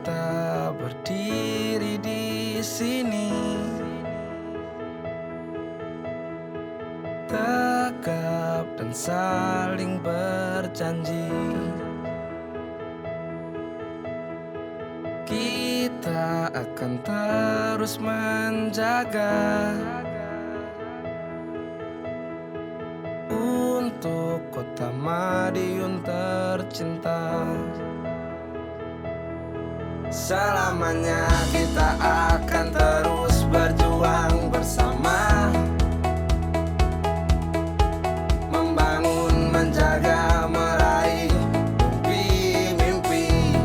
Kita berdiri di sini, tegap dan saling berjanji. Kita akan terus menjaga untuk kota Madiun tercinta. Selamanya kita akan terus berjuang bersama, membangun, menjaga, meraih mimpi-mimpi,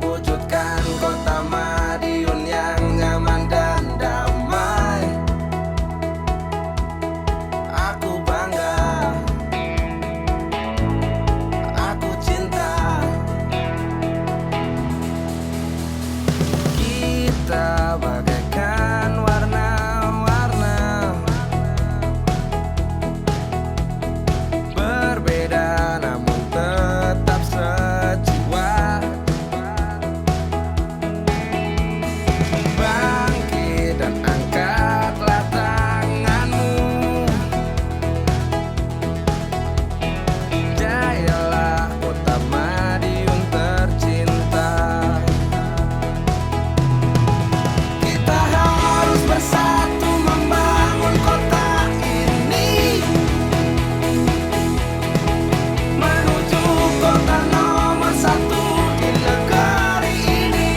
wujudkan kota Madiun yang nyaman dan damai. Aku bangga, aku cinta. Kita bagaikan warna-warna, berbeda namun tetap sejiwa. Bangkit dan angkatlah tanganmu, jayalah kota Madiun tercinta. Kita harus bersatu membangun kota ini, menuju kota nomor satu di negeri ini.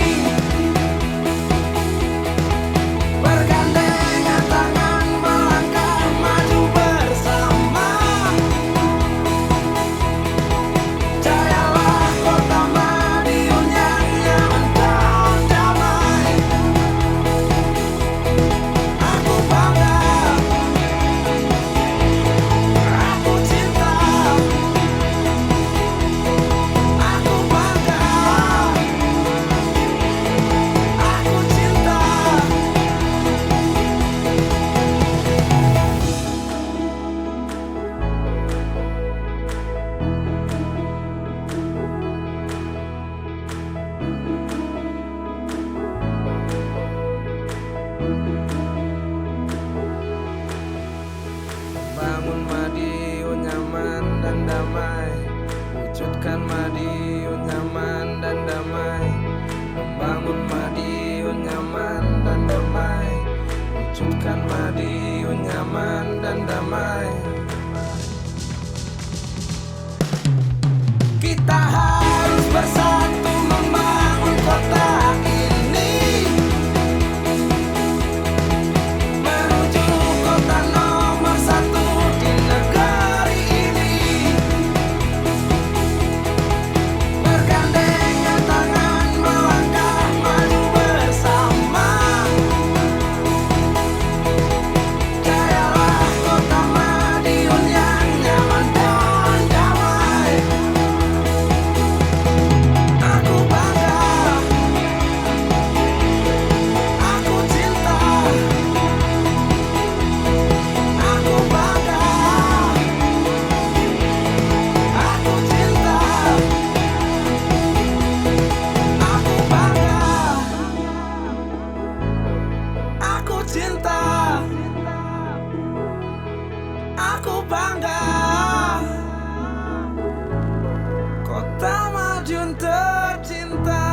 Bergandengan tangan melangkah maju bersama, jayalah kota Madiun yang nyaman dan damai. Aku bangga, aku cinta. Aku bangga, aku cinta. Bangun Madiun nyaman dan damai, wujudkan Madiun nyaman dan damai. Membangun Madiun nyaman dan damai, wujudkan Madiun nyaman dan damai. Kita harus bersatu membangun kota ini, menuju kota nomor satu di negeri ini. Bergandengan tangan melangkah maju bersama, jayalah kota Madiun yang nyaman dan damai. Aku bangga, aku cinta. Aku bangga, aku cinta. Aku bangga, aku cinta. Aku bangga, kota Madiun tercinta.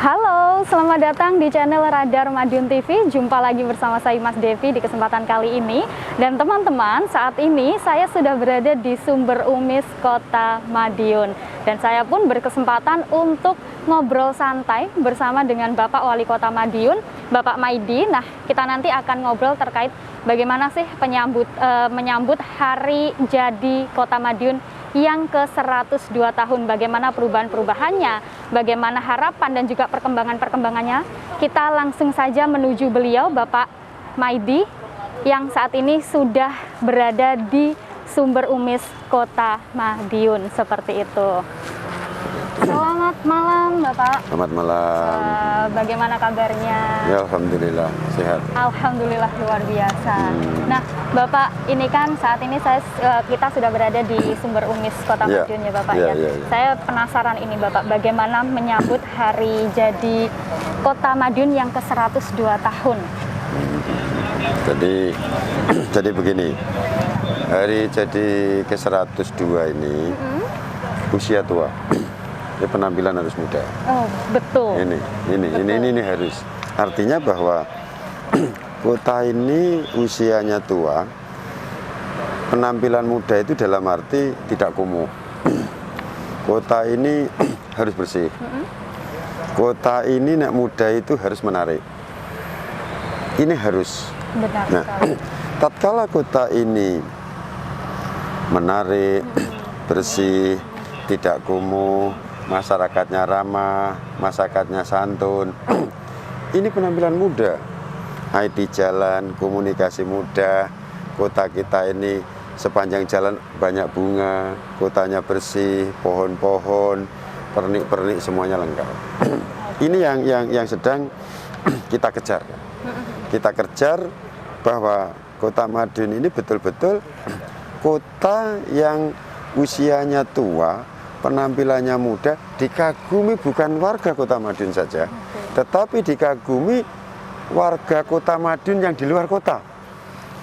Halo, selamat datang di channel Radar Madiun TV. Jumpa lagi bersama saya Mas Devi di kesempatan kali ini. Dan teman-teman, saat ini saya sudah berada di Sumber Umis Kota Madiun. Dan saya pun berkesempatan untuk ngobrol santai bersama dengan Bapak Wali Kota Madiun, Bapak Maidi. Nah, kita nanti akan ngobrol terkait bagaimana sih menyambut hari jadi Kota Madiun yang ke-102 tahun, bagaimana perubahan-perubahannya, bagaimana harapan dan juga perkembangan-perkembangannya. Kita langsung saja menuju beliau, Bapak Maidi, yang saat ini sudah berada di Sumber Umis Kota Madiun, seperti itu. Selamat malam, Bapak. Selamat malam. Bagaimana kabarnya? Ya, alhamdulillah sehat. Alhamdulillah luar biasa. Nah, Bapak, ini kan saat ini kita sudah berada di Sumber Umis Kota Ya. Madiun ya, Bapak Ya, ya. ya, ya. Saya penasaran ini, Bapak, bagaimana menyambut hari jadi Kota Madiun yang ke-102 tahun? Jadi begini, hari jadi ke-102 ini usia tua. Ini penampilan harus muda. Oh, betul. Ini harus. Artinya bahwa kota ini usianya tua, penampilan muda itu dalam arti tidak kumuh. Kota ini harus bersih. Kota ini nek muda itu harus menarik. Ini harus. Benar Nah, sekali. tatkala kota ini menarik, bersih, tidak kumuh, masyarakatnya ramah, masyarakatnya santun. Ini penampilan muda. IT jalan, komunikasi mudah. Kota kita ini sepanjang jalan banyak bunga, kotanya bersih, pohon-pohon, pernik-pernik semuanya lengkap. Ini yang sedang kita kejar. Kita kejar bahwa Kota Madiun ini betul-betul kota yang usianya tua, penampilannya muda, dikagumi bukan warga Kota Madiun saja, tetapi dikagumi warga Kota Madiun yang di luar kota.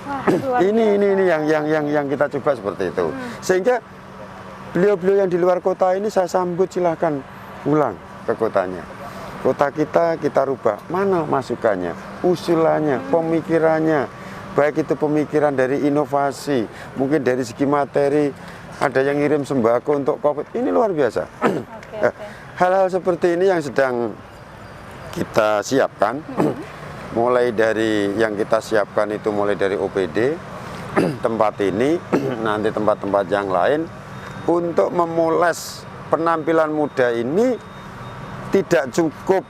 Wah, luar Ini biasa. yang kita coba seperti itu. Sehingga beliau-beliau yang di luar kota ini saya sambut, silahkan pulang ke kotanya. Kota kita rubah. Mana masukannya, usulannya, pemikirannya. Baik itu pemikiran dari inovasi, mungkin dari segi materi, ada yang ngirim sembako untuk COVID. Ini luar biasa. Oke. Hal-hal seperti ini yang sedang kita siapkan. Mulai dari yang kita siapkan itu mulai dari OPD, tempat ini, nanti tempat-tempat yang lain, untuk memoles penampilan muda ini tidak cukup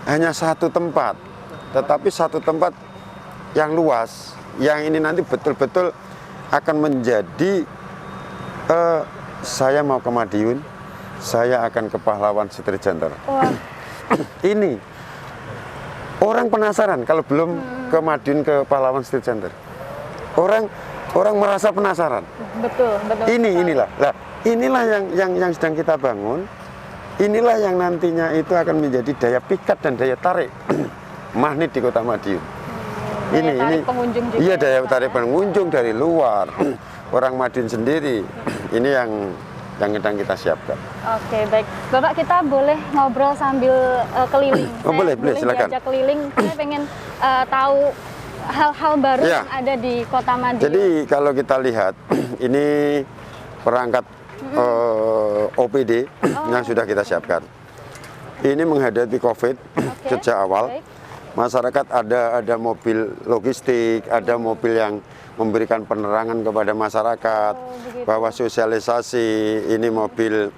hanya satu tempat, tetapi satu tempat yang luas, yang ini nanti betul-betul akan menjadi saya mau ke Madiun, saya akan ke Pahlawan Street Center. Wah, Ini orang penasaran kalau belum ke Madiun, ke Pahlawan Street Center. Orang merasa penasaran. betul. Inilah yang sedang kita bangun. Inilah yang nantinya itu akan menjadi daya pikat dan daya tarik magnet di Kota Madiun. Daya tarik pengunjung juga. Iya, ya, daya Pak, tarik ya? pengunjung dari luar, orang Madiun sendiri. Ini yang sedang kita siapkan. Oke, baik. Bapak, kita boleh ngobrol sambil keliling. Oh, boleh, silakan. Diajak keliling. Saya pengen tahu hal-hal baru Ya. yang ada di Kota Madiun. Jadi kalau kita lihat, ini perangkat OPD yang sudah kita siapkan. Ini menghadapi COVID sejak awal. baik. Masyarakat ada mobil logistik, ada mobil yang memberikan penerangan kepada masyarakat, begitu. bahwa sosialisasi ini mobil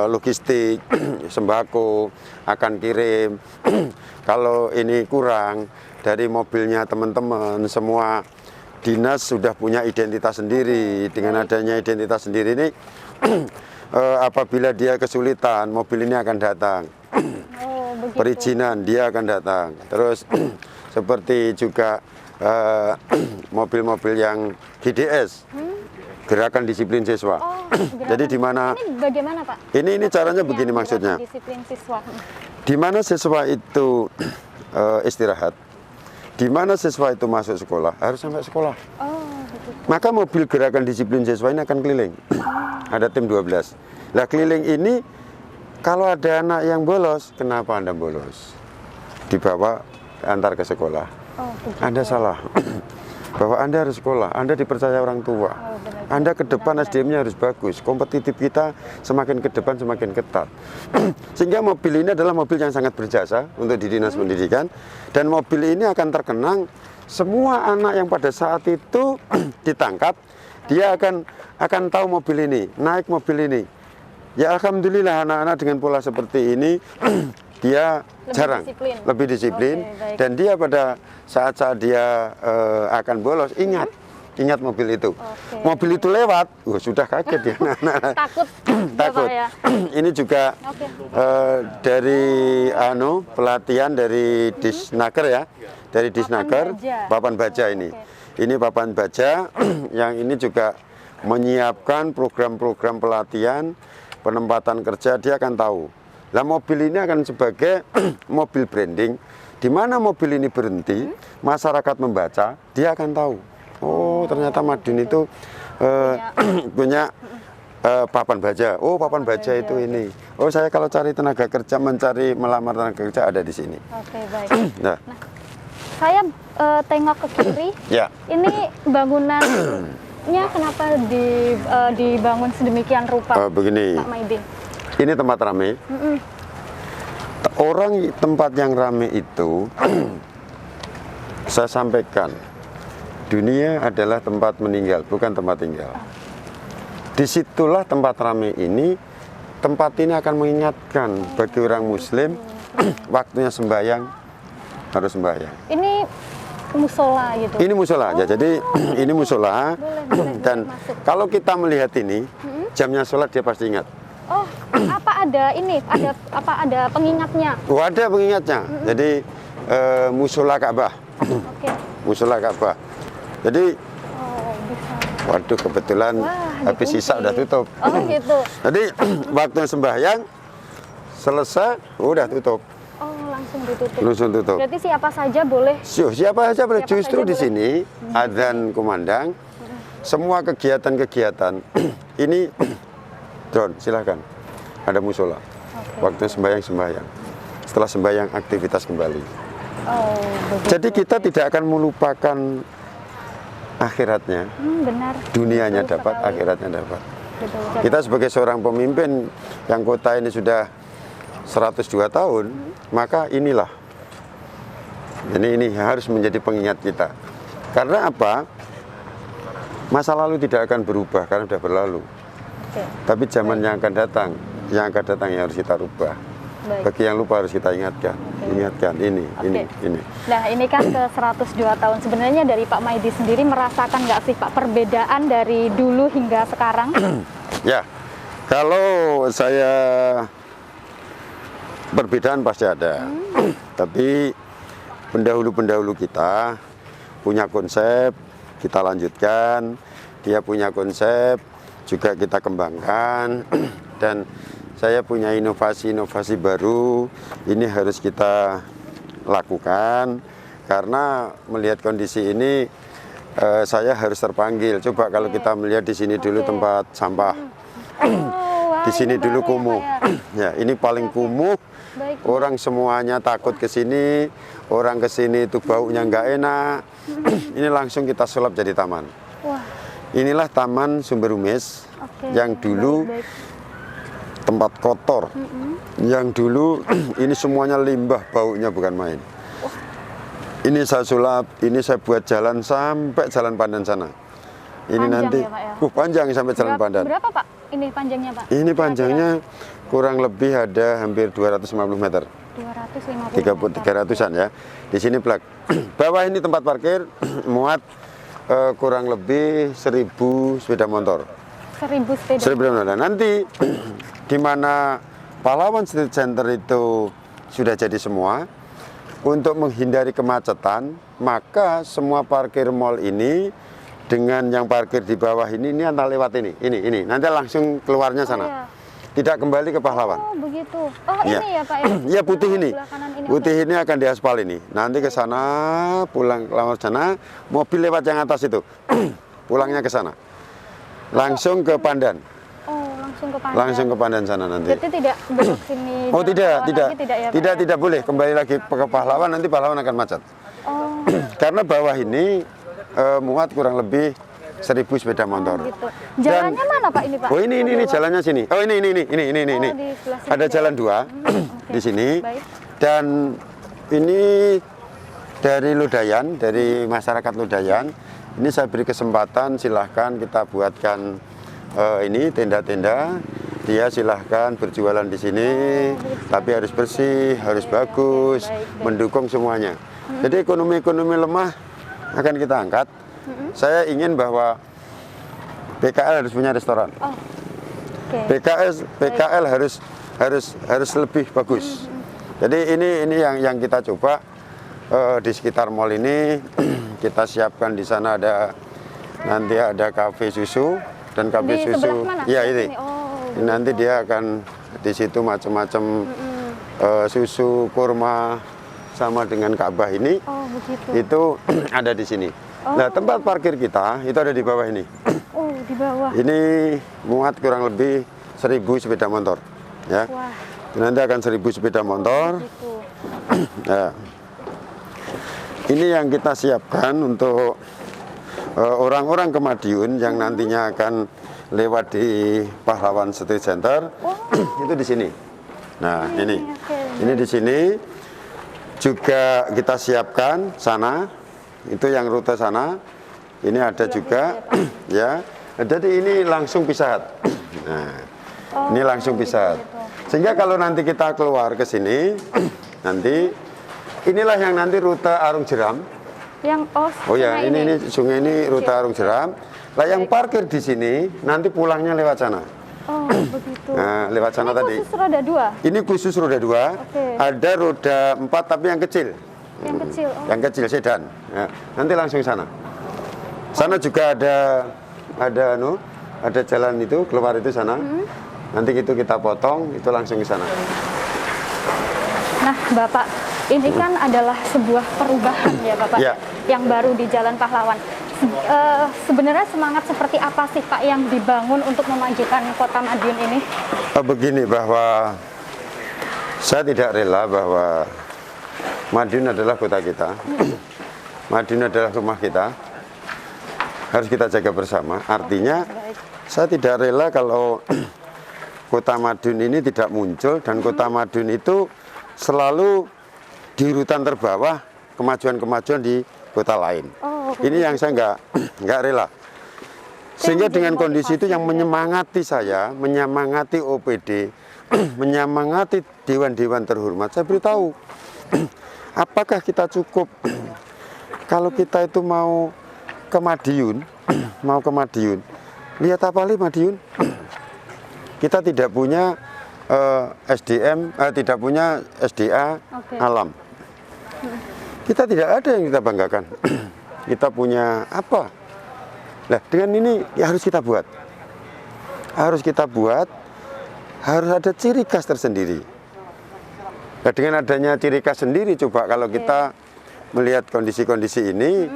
logistik, sembako akan kirim. Kalau ini kurang dari mobilnya teman-teman, semua dinas sudah punya identitas sendiri. Dengan adanya identitas sendiri ini, apabila dia kesulitan, mobil ini akan datang. Oh, begitu. Perizinan dia akan datang. Terus seperti juga mobil-mobil yang GDS, Gerakan Disiplin Siswa. Oh, Jadi di mana ini bagaimana, Pak? ini caranya Yang begini maksudnya. Disiplin siswa. Di mana siswa itu istirahat, di mana siswa itu masuk sekolah, harus sampai sekolah. Oh, begitu. Maka mobil Gerakan Disiplin Siswa ini akan keliling. Ada tim 12. Nah, keliling ini kalau ada anak yang bolos, kenapa Anda bolos? Dibawa antar ke sekolah. Oh, begitu. Anda salah. Bahwa Anda harus sekolah, Anda dipercaya orang tua. Oh, benar. Anda ke depan SDM-nya harus bagus. Kompetitif kita semakin ke depan semakin ketat. Sehingga mobil ini adalah mobil yang sangat berjasa untuk di dinas pendidikan. Dan mobil ini akan terkenang semua anak yang pada saat itu ditangkap, dia akan tahu mobil ini, naik mobil ini. Ya alhamdulillah anak-anak dengan pola seperti ini dia lebih disiplin. Oke, baik. Dan dia pada saat-saat dia akan bolos, ingat ingat mobil itu. Oke. Mobil itu lewat, sudah kaget dia. Takut. Takut. Ya, Pak, ya. Ini juga Oke. dari pelatihan dari Disnaker ya, dari Disnaker, Baja. Papan Baja ini. Oke. Ini Papan Baja yang ini juga menyiapkan program-program pelatihan, penempatan kerja, dia akan tahu. Nah, mobil ini akan sebagai mobil branding, di mana mobil ini berhenti, masyarakat membaca, dia akan tahu. Oh, ternyata Madiun itu punya Papan Baja. Oh, Papan Baja itu ini. Oh, saya kalau cari tenaga kerja, mencari melamar tenaga kerja ada di sini. Oke, baik. Nah, Saya tengok ke kiri. ya. Ini bangunannya kenapa dibangun sedemikian rupa, Begini, Pak Maidi? ini tempat ramai. Orang tempat yang ramai itu, saya sampaikan, dunia adalah tempat meninggal, bukan tempat tinggal. Disitulah tempat ramai ini, tempat ini akan mengingatkan bagi orang Muslim, waktunya sembahyang, harus sembahyang. Ini musola gitu. Ini musola aja, jadi ini musola, Boleh dan masuk. kalau kita melihat ini, jamnya sholat dia pasti ingat. Oh, apa ada ini? Ada pengingatnya? Oh, ada pengingatnya. Jadi musola Ka'bah, Oke. musola Ka'bah. Jadi, Oh, bisa. waduh kebetulan Wah, habis dikunci. sisa udah tutup. Oh, gitu. Jadi waktu sembahyang selesai, udah tutup, Oh, langsung ditutup. langsung tutup. Berarti siapa saja boleh. Siapa saja boleh. Siapa Justru saja di boleh. sini adzan kumandang, semua kegiatan-kegiatan ini drone, silahkan. Ada musola. Waktu sembahyang. Setelah sembahyang aktivitas kembali. Oh, begitu. Jadi kita tidak akan melupakan akhiratnya, benar. dunianya Betul dapat, sekali. akhiratnya dapat. Betul sekali. Kita sebagai seorang pemimpin yang kota ini sudah 102 tahun, maka inilah. Ini harus menjadi pengingat kita. Karena apa? Masa lalu tidak akan berubah karena sudah berlalu. Oke. Tapi zaman yang akan datang yang harus kita rubah. Baik. Bagi yang lupa harus kita ingatkan. Ingatkan ini. Nah, ini kan ke 102 tahun. Sebenarnya dari Pak Maidi sendiri merasakan nggak sih Pak perbedaan dari dulu hingga sekarang? Ya, kalau saya perbedaan pasti ada. Tapi pendahulu-pendahulu kita punya konsep, kita lanjutkan. Dia punya konsep, juga kita kembangkan. Dan saya punya inovasi-inovasi baru, ini harus kita lakukan. Karena melihat kondisi ini, saya harus terpanggil. Coba kalau kita melihat di sini dulu tempat sampah. Oh, wah, Di sini ini dulu baru kumuh. ya, Pak, Ya, ini paling kumuh. Baik. Orang semuanya takut ke sini. Orang ke sini itu baunya nggak enak. Ini langsung kita sulap jadi taman. Wah, Inilah Taman Sumber Umis oke. yang dulu Baik. tempat kotor. Yang dulu ini semuanya limbah, baunya bukan main. Ini saya sulap, ini saya buat jalan sampai Jalan Pandan sana. Ini Panjang nanti, ya, Pak, ya? panjang sampai Jalan Pandan. Berapa Pak ini panjangnya Pak? Ini panjangnya kurang lebih ada hampir 250 meter. 250 300-an ya. Di sini plak. Bawah ini tempat parkir muat kurang lebih 1000 sepeda motor. 1000 sepeda. 1000 sepeda motor. Nanti di mana Pahlawan Street Center itu sudah jadi semua, untuk menghindari kemacetan, maka semua parkir mall ini dengan yang parkir di bawah ini antara lewat ini. Nanti langsung keluarnya sana. iya. Tidak kembali ke Pahlawan. Oh, begitu. Oh, Ya. ini ya Pak ya. Ya putih ini. Sebelah kanan ini. Putih ini akan diaspal ini. Nanti ke sana, pulang ke sana, mobil lewat yang atas itu. Pulangnya ke sana. Langsung ke Pandan. Oh, langsung ke Pandan. Langsung ke Pandan sana nanti. Berarti tidak belok sini. Oh jalan tidak, bawah tidak. lagi, tidak ya, Pak, ya? Tidak boleh kembali lagi ke Pahlawan, nanti Pahlawan akan macet. Oh, Karena bawah ini muat kurang lebih 1000 sepeda motor. gitu. Jalannya mana Pak ini Pak? Oh ini jalannya sini. Oh ini. di sebelah sini Ada jalan dua oke. di sini. Baik. Dan ini dari Ludayan, dari masyarakat Ludayan. Ini saya beri kesempatan, silahkan kita buatkan ini tenda-tenda. Dia silahkan berjualan di sini, tapi harus bersih, harus bagus, baik. mendukung semuanya. Jadi ekonomi lemah akan kita angkat. Saya ingin bahwa PKL harus punya restoran. Oh, oke. PKL harus lebih bagus. Jadi ini yang kita coba di sekitar mall ini kita siapkan. Di sana nanti ada kafe susu dan kafe Di susu. sebelah mana? Iya ini. Oh, Nanti dia akan di situ macam-macam susu, kurma sama dengan Ka'bah ini. oh begitu. Itu ada di sini. Nah, tempat parkir kita itu ada di bawah ini. Oh, di bawah. Ini muat kurang lebih 1000 sepeda motor, ya. Wah, Nanti akan 1000 sepeda motor. gitu. Nah, ini yang kita siapkan untuk orang-orang ke Madiun yang nantinya akan lewat di Pahlawan Street Center. Itu di sini. Nah, ini di sini juga kita siapkan sana. Itu yang rute sana. Ini ada juga, ya. Jadi ini langsung Pizza Hut. Nah, ini langsung Pizza Hut. Sehingga kalau nanti kita keluar ke sini, nanti inilah yang nanti rute Arung Jeram. Yang Oh ya, ini sungai ini rute Arung Jeram. Lah yang parkir di sini nanti pulangnya lewat sana. Oh, begitu. Nah, lewat sana tadi. Khusus roda 2. Ini khusus roda 2. Oke. Ada roda 4 tapi yang kecil. Yang kecil. Oh. Yang kecil sedan. Ya, nanti langsung sana. Sana juga ada jalan itu keluar itu sana. Nanti itu kita potong itu langsung ke sana. Nah, Bapak, ini kan adalah sebuah perubahan ya, Bapak, Ya. yang baru di Jalan Pahlawan. Sebenarnya semangat seperti apa sih, Pak, yang dibangun untuk memajukan Kota Madiun ini? Begini, bahwa saya tidak rela bahwa Madiun adalah kota kita. Madiun adalah rumah kita. Harus kita jaga bersama. Artinya saya tidak rela kalau Kota Madiun ini tidak muncul dan Kota Madiun itu selalu di urutan terbawah kemajuan-kemajuan di kota lain. Oh, Ini yang saya nggak rela. Sehingga dengan kondisi itu yang menyemangati saya, menyemangati OPD, menyemangati dewan-dewan terhormat, saya beritahu, apakah kita cukup kalau kita itu mau ke Madiun, lihat apa li Madiun? Kita tidak punya SDM, tidak punya SDA alam. Kita tidak ada yang kita banggakan. Kita punya apa? Nah, dengan ini ya harus kita buat. Harus ada ciri khas tersendiri. Nah, dengan adanya ciri khas sendiri, coba kalau kita melihat kondisi-kondisi ini,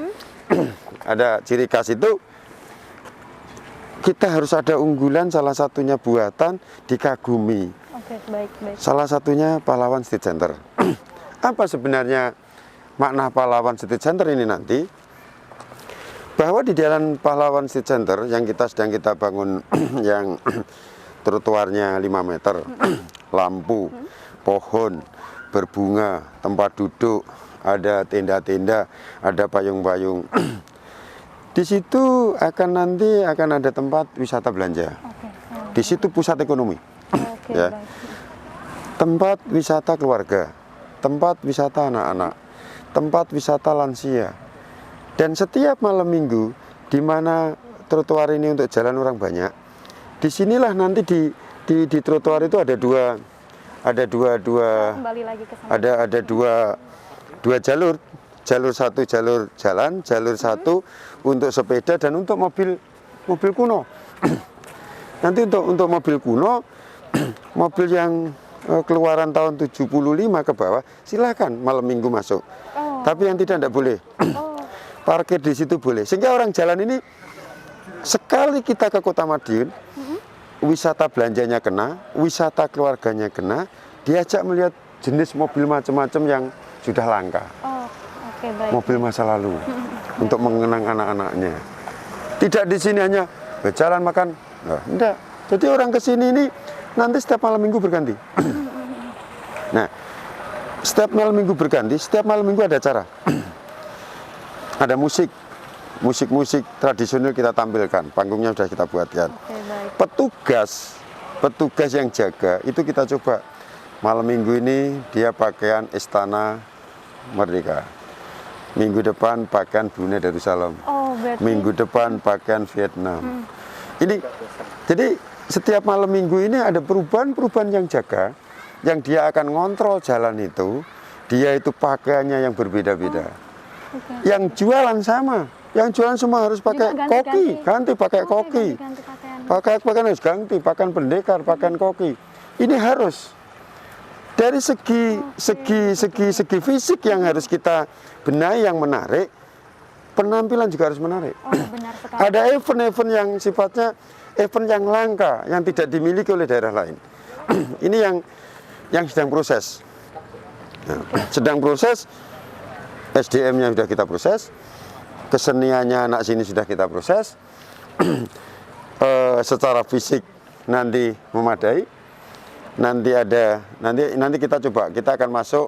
ada ciri khas itu, kita harus ada unggulan, salah satunya buatan dikagumi. Oke, baik. Salah satunya Pahlawan Street Center. Apa sebenarnya makna Pahlawan Street Center ini nanti? Bahwa di Jalan Pahlawan Street Center yang sedang kita bangun yang trotoarnya 5 meter, lampu, pohon, berbunga, tempat duduk, ada tenda-tenda, ada payung-payung. Di situ nanti akan ada tempat wisata belanja. Di situ pusat ekonomi. Ya. Tempat wisata keluarga, tempat wisata anak-anak, tempat wisata lansia. Dan setiap malam minggu, di mana trotoar ini untuk jalan orang banyak, disinilah nanti di trotoar itu ada dua jalur. Jalur satu jalur jalan, jalur satu untuk sepeda dan untuk mobil kuno. Nanti untuk mobil kuno, mobil yang keluaran tahun 75 ke bawah, silakan malam minggu masuk. Tapi yang tidak boleh. Parkir di situ boleh. Sehingga orang jalan ini sekali kita ke Kota Madiun, wisata belanjanya kena, wisata keluarganya kena, diajak melihat jenis mobil macam-macam yang sudah langka. Mobil masa lalu untuk mengenang anak-anaknya. Tidak di sini hanya berjalan makan, enggak. Jadi orang ke sini ini nanti setiap malam minggu berganti. Nah, setiap malam minggu berganti, setiap malam minggu ada acara. Ada musik tradisional kita tampilkan, panggungnya sudah kita buatkan. Petugas yang jaga itu kita coba malam minggu ini dia pakaian Istana Merdeka. minggu depan bahkan Brunei Darussalam, Oh, berarti minggu depan bahkan Vietnam. Ini jadi setiap malam minggu ini ada perubahan-perubahan yang jaga, yang dia akan ngontrol jalan itu, dia itu pakaiannya yang berbeda-beda. oke. Yang jualan sama, yang jualan semua harus pakai Juga koki, ganti pakai Oke, koki, ganti pakaian. pakaian harus ganti, pakaian pendekar, pakaian koki. Ini harus dari segi fisik yang harus kita benahi yang menarik, penampilan juga harus menarik. Oh, benar sekali. Ada event-event yang sifatnya event yang langka, yang tidak dimiliki oleh daerah lain. Ini yang sedang proses. Nah, sedang proses, SDM-nya sudah kita proses, keseniannya anak sini sudah kita proses, secara fisik nanti memadai, nanti kita coba, kita akan masuk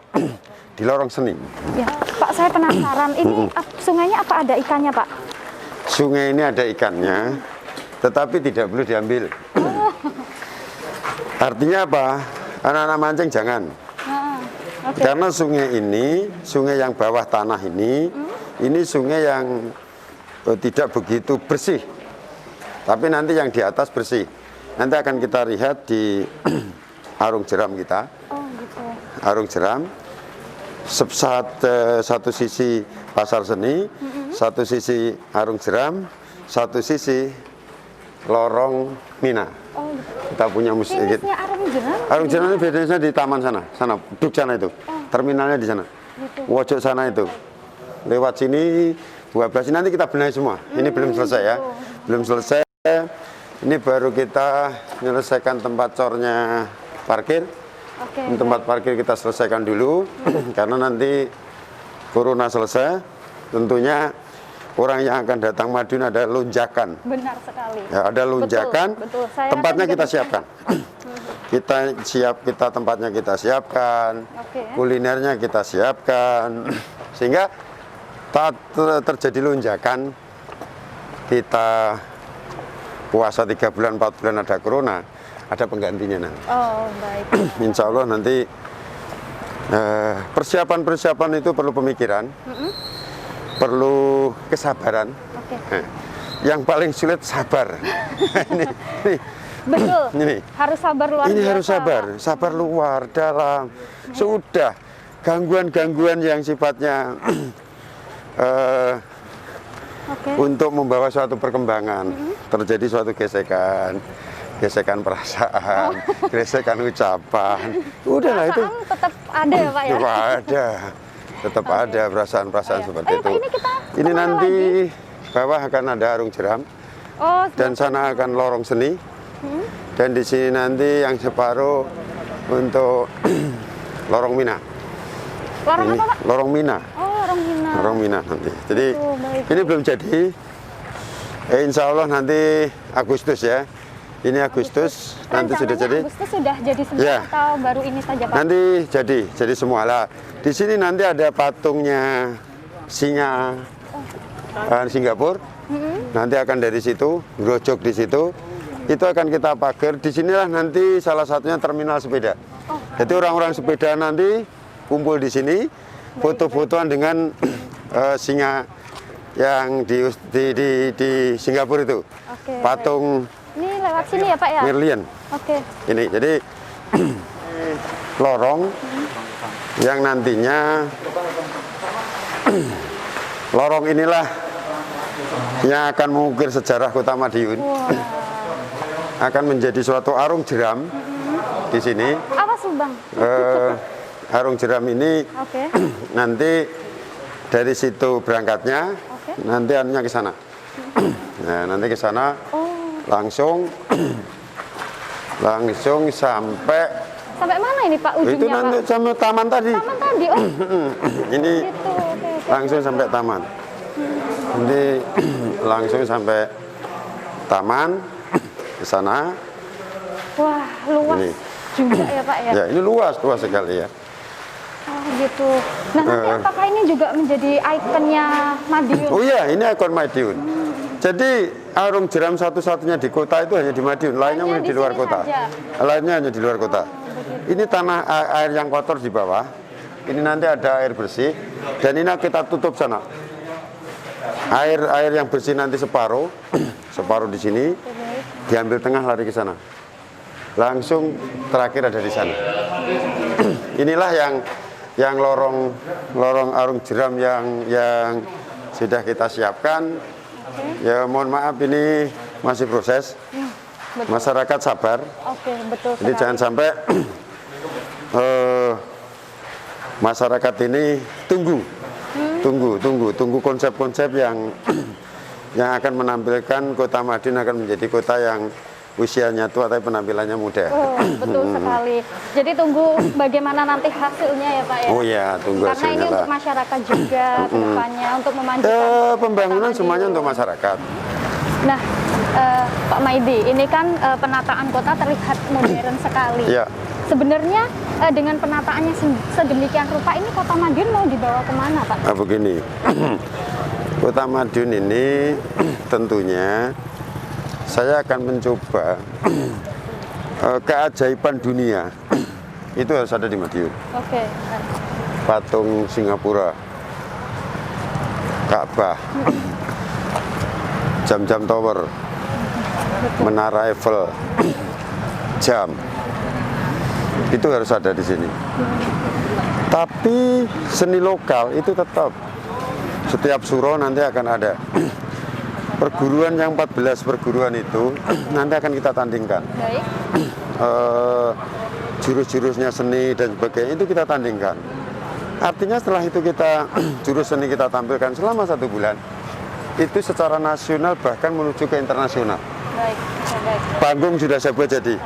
di lorong seni. Ya, Pak, saya penasaran. Ini sungainya apa ada ikannya, Pak? Sungai ini ada ikannya, tetapi tidak perlu diambil. Artinya apa? Anak-anak mancing jangan. Oke. Karena sungai ini, sungai yang bawah tanah ini sungai yang tidak begitu bersih. Tapi nanti yang di atas bersih. Nanti akan kita lihat di arung jeram kita. Oh, gitu. Arung jeram. Satu sisi pasar seni, satu sisi arung jeram, satu sisi lorong Mina. Oh, gitu. Kita punya museum. Finishnya arung jeram. Arung jeram ini bedanya di taman sana, duk sana itu. Terminalnya di sana. Gitu. Wojok sana itu. Lewat sini 12 ini nanti kita benahi semua. Ini belum selesai ya. Belum selesai. Ini baru kita menyelesaikan tempat cornya parkir. Oke. Ini tempat parkir kita selesaikan dulu karena nanti corona selesai, tentunya orang yang akan datang Madiun ada lonjakan. Benar sekali. Ya, ada lonjakan. Betul. Saya Tempatnya kan kita juga- siapkan. Tempatnya kita siapkan. Oke. Kulinernya kita siapkan. Sehingga saat terjadi lonjakan, kita puasa 3 bulan, 4 bulan ada corona, ada penggantinya nanti. Oh, baik. Insya Allah nanti persiapan-persiapan itu perlu pemikiran, perlu kesabaran. Oke. Yang paling sulit sabar. ini, Betul. ini. Harus sabar luar Ini biasa. harus sabar, sabar luar, dalam. Sudah gangguan-gangguan yang sifatnya Oke. untuk membawa suatu perkembangan, terjadi suatu gesekan perasaan, gesekan ucapan. Udahlah itu. Perasaan tetap ada ya, Pak ya? Tetap ada perasaan-perasaan seperti itu. Pak, ini kita Ini kemana nanti bawah akan ada arung jeram Oh, dan sana akan lorong seni. Dan di sini nanti yang separuh untuk lorong Mina. lorong Ini apa, Pak? lorong Mina. Oh, lorong Mina. Lorong Mina nanti. Jadi Oh, baik. ini belum jadi. Insya Allah nanti Agustus ya. Ini Agustus nanti sudah Rencananya jadi. Agustus sudah jadi semua Ya. atau baru ini saja, Pak? Nanti jadi semua lah. Di sini nanti ada patungnya singa Singapura. Nanti akan dari situ, grojok di situ. Itu akan kita pagar. Di sinilah nanti salah satunya terminal sepeda. Jadi orang-orang sepeda nanti kumpul di sini, foto-fotoan dengan singa yang di Singapura itu. Oke. Patung Ini lewat sini ya, Pak ya? Merlion. Oke. Ini jadi lorong yang nantinya lorong inilah yang akan mengukir sejarah Kota Madiun. Wah. Akan menjadi suatu arung jeram di sini. Apa Subang? Arung jeram ini Oke. nanti dari situ berangkatnya, Oke. nanti anunya ke sana. Nah, nanti ke sana Oh, langsung sampai sampai mana ini, Pak, ujungnya, itu nanti Pak? sampai taman tadi. Taman tadi. Oh, Ini gitu. Oke. langsung sampai taman. Nanti langsung sampai taman ke sana. Wah, luas Ini. juga ya, Pak ya? Ya, ini luas sekali ya. Oh, gitu. Nah, nanti apakah ini juga menjadi ikonnya Madiun? Oh iya, ini ikon Madiun. Jadi arung jeram satu-satunya di kota itu hanya di Madiun, lainnya Hanya di di luar sini kota. saja? Lainnya hanya di luar kota. Ini tanah air yang kotor di bawah. Ini nanti ada air bersih dan ini kita tutup sana. Air yang bersih nanti separuh, separuh di sini, diambil tengah lari ke sana. Langsung terakhir ada di sana. Inilah yang lorong arung jeram yang sudah kita siapkan. Ya mohon maaf ini masih proses. Masyarakat sabar. Oke, betul Jadi sekali. jangan sampai masyarakat ini tunggu konsep-konsep yang akan menampilkan Kota Madiun akan menjadi kota yang usianya tua tapi penampilannya muda. Oh, betul sekali. Jadi tunggu bagaimana nanti hasilnya ya Pak ya. Oh ya, tunggu Karena hasilnya ini lah. untuk masyarakat juga ke depannya untuk memanjakan Pembangunan Kota semuanya Madiun. untuk masyarakat. Nah, Pak Maidi, ini kan penataan kota terlihat modern sekali. Iya. Sebenarnya dengan penataannya sedemikian rupa ini Kota Madiun mau dibawa kemana Pak? Nah, begini, Kota Madiun ini tentunya saya akan mencoba keajaiban dunia itu harus ada di Madiun. Oke. Patung Singapura, Ka'bah, jam-jam tower, menara Eiffel, jam, itu harus ada di sini. Tapi seni lokal itu tetap setiap suro nanti akan ada. Perguruan yang 14 perguruan itu nanti akan kita tandingkan. Baik. Jurus-jurusnya seni dan sebagainya itu kita tandingkan. Artinya setelah itu kita jurus seni kita tampilkan selama 1 bulan, itu secara nasional bahkan menuju ke internasional. Baik. Baik. Panggung sudah saya buat jadi,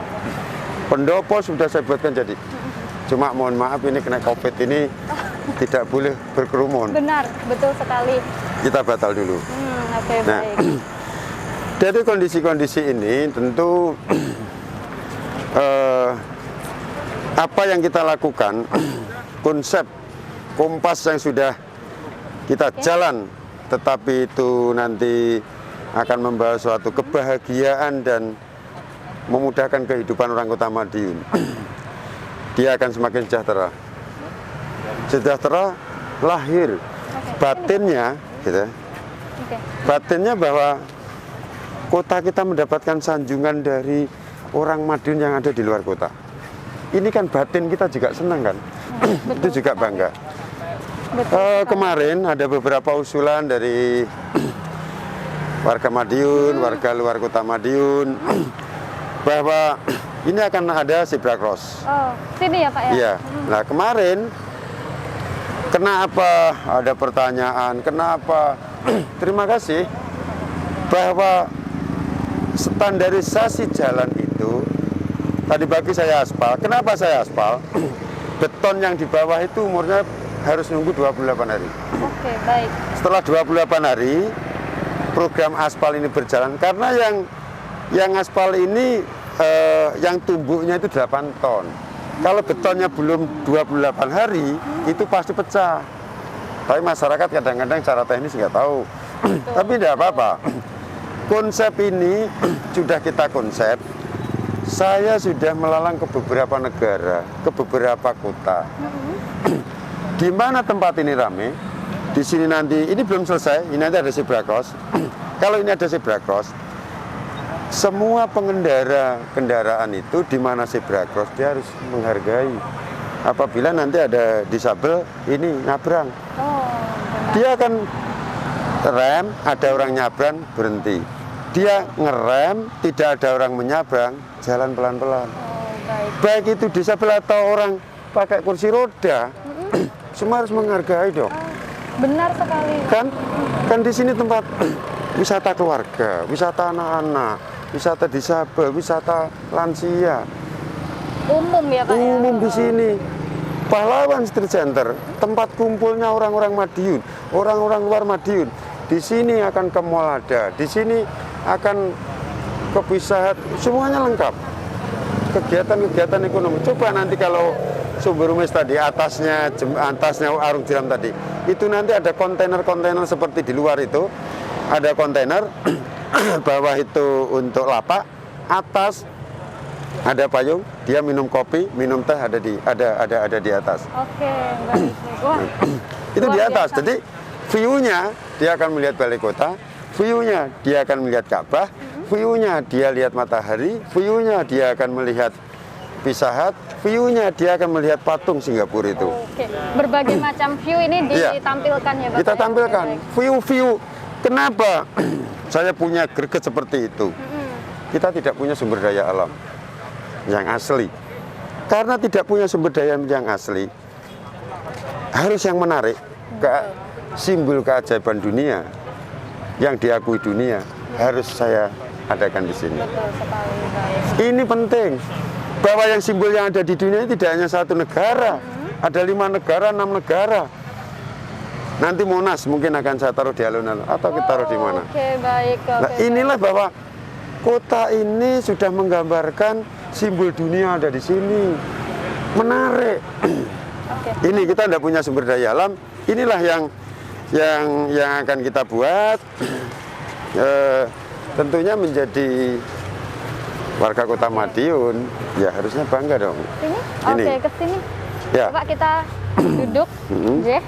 pendopo sudah saya buatkan jadi. Cuma mohon maaf ini kena COVID ini tidak boleh berkerumun. Benar, betul sekali. Kita batal dulu. Oke, Nah, baik. dari kondisi-kondisi ini tentu apa yang kita lakukan, konsep kompas yang sudah kita jalan, tetapi itu nanti akan membawa suatu kebahagiaan dan memudahkan kehidupan orang Kota Madiun. Dia akan semakin sejahtera. Sejahtera lahir, batinnya, gitu. Oke. Batinnya bahwa kota kita mendapatkan sanjungan dari orang Madiun yang ada di luar kota. Ini kan batin kita juga senang kan, itu juga bangga. Betul. Kemarin ada beberapa usulan dari warga Madiun, warga luar kota Madiun, bahwa ini akan ada zebra cross. Oh, sini ya Pak ya? Iya. Nah kemarin kenapa ada pertanyaan? Kenapa? Terima kasih bahwa standarisasi jalan itu tadi pagi saya aspal. Kenapa saya aspal? Beton yang di bawah itu umurnya harus nunggu 28 hari. Oke, baik. Setelah 28 hari program aspal ini berjalan karena yang aspal ini yang tumbuknya itu 8 ton. Kalau betonnya belum 28 hari itu pasti pecah. Tapi masyarakat kadang-kadang secara teknis nggak tahu. Tapi tidak apa-apa. Konsep ini sudah kita konsep. Saya sudah melalang ke beberapa negara, ke beberapa kota. Di mana tempat ini ramai, di sini nanti, ini belum selesai, ini nanti ada zebra cross. Kalau ini ada zebra cross, semua pengendara kendaraan itu di mana zebra cross dia harus menghargai. Apabila nanti ada disabel, ini nyabrang. Oh, benar. Dia akan rem, ada orang nyabrang, berhenti. Dia ngerem, tidak ada orang menyabrang, jalan pelan-pelan. Oh, baik. Baik itu disabel atau orang pakai kursi roda, semua harus menghargai dong. Benar sekali. Kan di sini tempat wisata keluarga, wisata anak-anak, wisata disabel, wisata lansia. Umum ya Pak ya? Umum di sini. Pahlawan Street Center, tempat kumpulnya orang-orang Madiun, orang-orang luar Madiun. Di sini akan ke mall ada, di sini akan ke Pizza Hut, semuanya lengkap. Kegiatan-kegiatan ekonomi. Coba nanti kalau Sumber Umis tadi, atasnya arung jeram tadi, itu nanti ada kontainer-kontainer seperti di luar itu, ada kontainer, bawah itu untuk lapak, atas ada payung, dia minum kopi, minum teh ada di atas. Oke, baik. Wah, Itu di luar atas. biasa. Jadi view-nya dia akan melihat balai kota, view-nya dia akan melihat Ka'bah, view-nya dia lihat matahari, view-nya dia akan melihat Pizza Hut, view-nya dia akan melihat patung Singapura itu. Oke, berbagai macam view ini Iya. ditampilkan ya Bapak? Kita ya? tampilkan Oke, baik. view-view. Kenapa saya punya greget seperti itu? Kita tidak punya sumber daya alam yang asli. Karena tidak punya sumber daya yang asli, harus yang menarik, simbol keajaiban dunia yang diakui dunia harus saya adakan di sini. Betul sekali, baik. Ini penting bahwa yang simbol yang ada di dunia ini tidak hanya satu negara, ada 5 negara, 6 negara. Nanti Monas mungkin akan saya taruh di alun-alun atau kita taruh di mana. Oke, baik. Nah, Oke, inilah bahwa kota ini sudah menggambarkan simbol dunia ada di sini. Menarik. Oke. Ini kita tidak punya sumber daya alam. Inilah yang akan kita buat. Tentunya menjadi warga Kota Madiun, ya harusnya bangga dong. Sini? Ini. Oke, ke sini. Ya. Bapak kita duduk. Oke.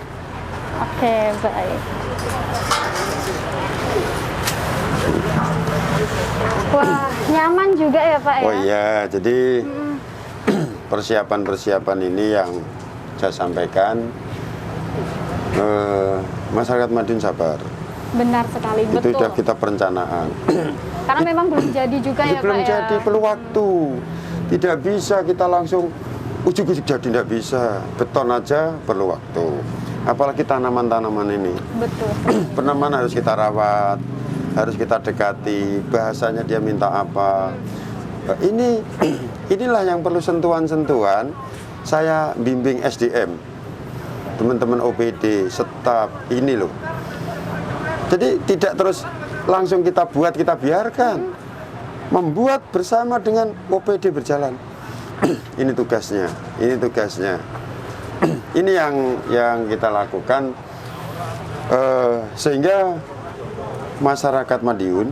Oke, baik. Wah, nyaman juga ya Pak ya? Oh iya, jadi persiapan-persiapan ini yang saya sampaikan, masyarakat Madiun sabar. Benar sekali, Itu betul. sudah kita perencanaan. Karena memang belum jadi juga ya Belum Pak jadi, ya? perlu waktu. Tidak bisa kita langsung ujuk-ujuk jadi, tidak bisa. Beton aja perlu waktu. Apalagi tanaman-tanaman ini. Betul. Penanaman harus kita rawat, harus kita dekati, bahasanya dia minta apa. Inilah yang perlu sentuhan-sentuhan. Saya bimbing SDM, teman-teman OPD, staf, ini loh. Jadi tidak terus langsung kita buat, kita biarkan. Membuat bersama dengan OPD berjalan. Ini tugasnya, ini tugasnya. Ini yang kita lakukan sehingga masyarakat Madiun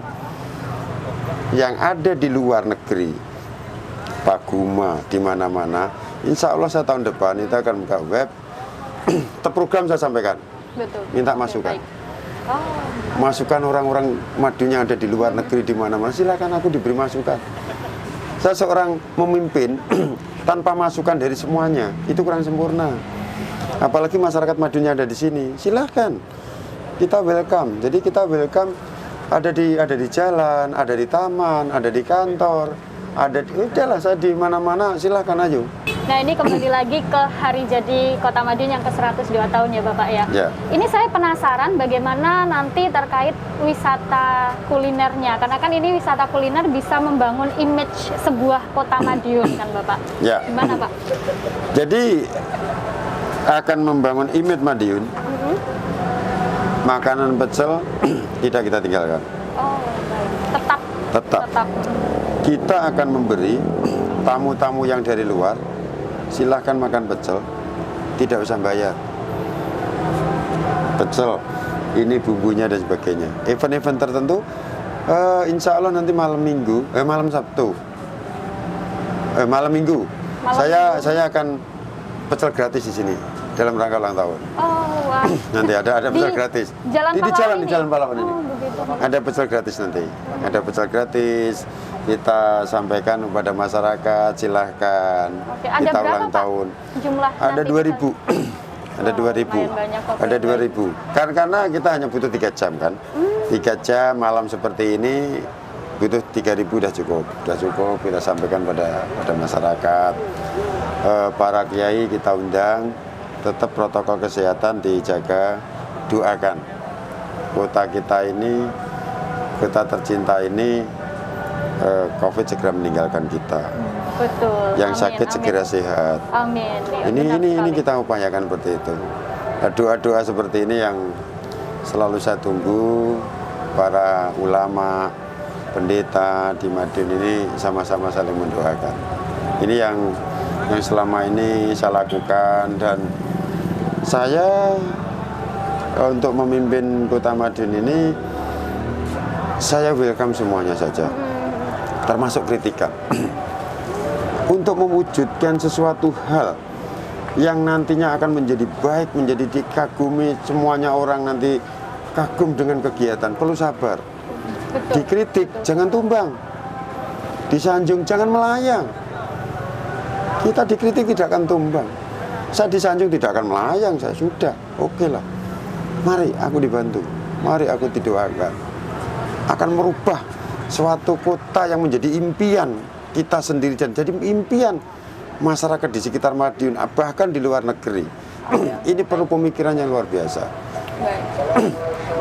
yang ada di luar negeri, Pak Guma, di mana-mana, insya Allah saya tahun depan itu akan buka web, program saya sampaikan, Betul. minta Oke, masukan. baik. Oh, Masukan orang-orang Madiun yang ada di luar negeri di mana-mana, silakan aku diberi masukan. Saya seorang memimpin tanpa masukan dari semuanya, itu kurang sempurna. Apalagi masyarakat Madiun yang ada di sini, silakan. Kita welcome. Jadi kita welcome ada di jalan, ada di taman, ada di kantor, udahlah saya di mana-mana, silakan aja. nah ini kembali lagi ke hari jadi Kota Madiun yang ke-102 tahun ya Bapak ya. Ya. Ini saya penasaran bagaimana nanti terkait wisata kulinernya. Karena kan ini wisata kuliner bisa membangun image sebuah Kota Madiun kan Bapak. Ya. Gimana Pak? Jadi akan membangun image Madiun. Makanan pecel tidak kita tinggalkan. Oh, baik. Tetap. Tetap. Kita akan memberi tamu-tamu yang dari luar, silahkan makan pecel, tidak usah bayar. Pecel, ini bumbunya dan sebagainya. Event-event tertentu, insya Allah nanti malam Sabtu, malam Minggu, saya akan pecel gratis di sini dalam rangka ulang tahun. Oh, wah. Nanti ada pecel gratis. Jalan di jalan Pahlawan ini. Oh, begitu. Ada pecel gratis nanti. Ada pecel gratis. Kita sampaikan kepada masyarakat, silahkan. Oke, ada kita berapa ulang Pak tahun. jumlah? Ada nanti 2000. Ada 2000. lumayan banyak kok. Ada 2000. Karena kita hanya butuh 3 jam kan. 3 jam malam seperti ini butuh 3000 udah cukup. Udah cukup kita sampaikan pada masyarakat. Para kiai kita undang, tetap protokol kesehatan dijaga, doakan kota kita ini, kota tercinta ini, COVID segera meninggalkan kita. Betul. Yang Amin, sakit amin. segera sehat. Amin. Ya, Ini benar sekali. kita upayakan seperti itu. Doa-doa seperti ini yang selalu saya tunggu. Para ulama, pendeta di Madiun ini sama-sama saling mendoakan. Ini yang selama ini saya lakukan, dan saya untuk memimpin Kota Madiun ini saya welcome semuanya saja, termasuk kritikan. untuk mewujudkan sesuatu hal yang nantinya akan menjadi baik, menjadi dikagumi, semuanya orang nanti kagum dengan kegiatan, perlu sabar. Betul. Dikritik, jangan tumbang. Disanjung, jangan melayang. Kita dikritik tidak akan tumbang. Saya disanjung tidak akan melayang, saya sudah, oke lah. Mari aku dibantu, mari aku didoakan. Akan merubah suatu kota yang menjadi impian kita sendiri dan jadi impian masyarakat di sekitar Madiun, bahkan di luar negeri. Ini perlu pemikiran yang luar biasa. Baik.